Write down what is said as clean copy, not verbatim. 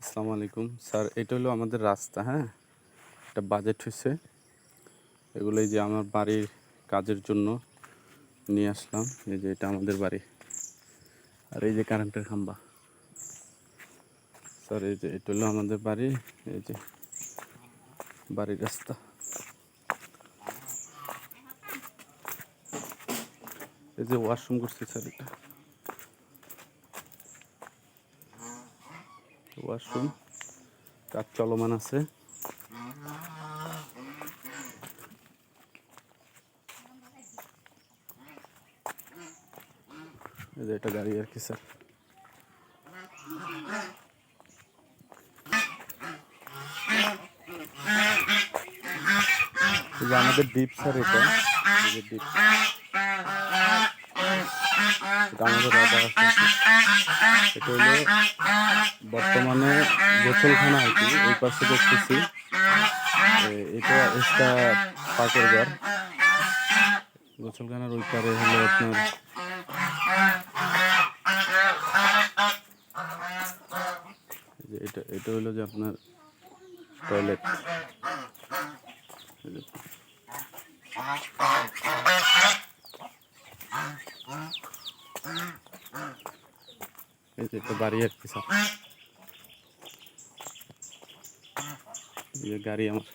আসসালামু আলাইকুম স্যার, এটা হলো আমাদের রাস্তা। হ্যাঁ, এটা বাজেট হয়েছে। এগুলো এই যে আমার বাড়ির কাজের জন্য নিয়ে আসলাম। এই যে এটা আমাদের বাড়ি, আর এই যে কারেন্টের খাম্বা। স্যার এই যে এটা হলো আমাদের বাড়ি, এই যে বাড়ির রাস্তা। এই যে ওয়াশরুম করছি স্যার, এটা ওয়াশরুম, কাজ চলমান আছে। এই যে এটা গাড়ি আর কি স্যার। এই যে আমাদের ডিপ স্যার, এটা এই যে ডিপ, এটা আমাদের রাধা আছে। এটা হলো বর্তমানে গোসলখানা আর কি। ওই পাশে দেখতেছি এটা এক্সট্রা পাকের ঘর। গোসলখানার ওই পারে হলো আপনার এটা এটা হলো যে আপনার টয়লেট। এই যে একটা বাড়ি আর কি স্যার, এই যে গাড়ি আমার।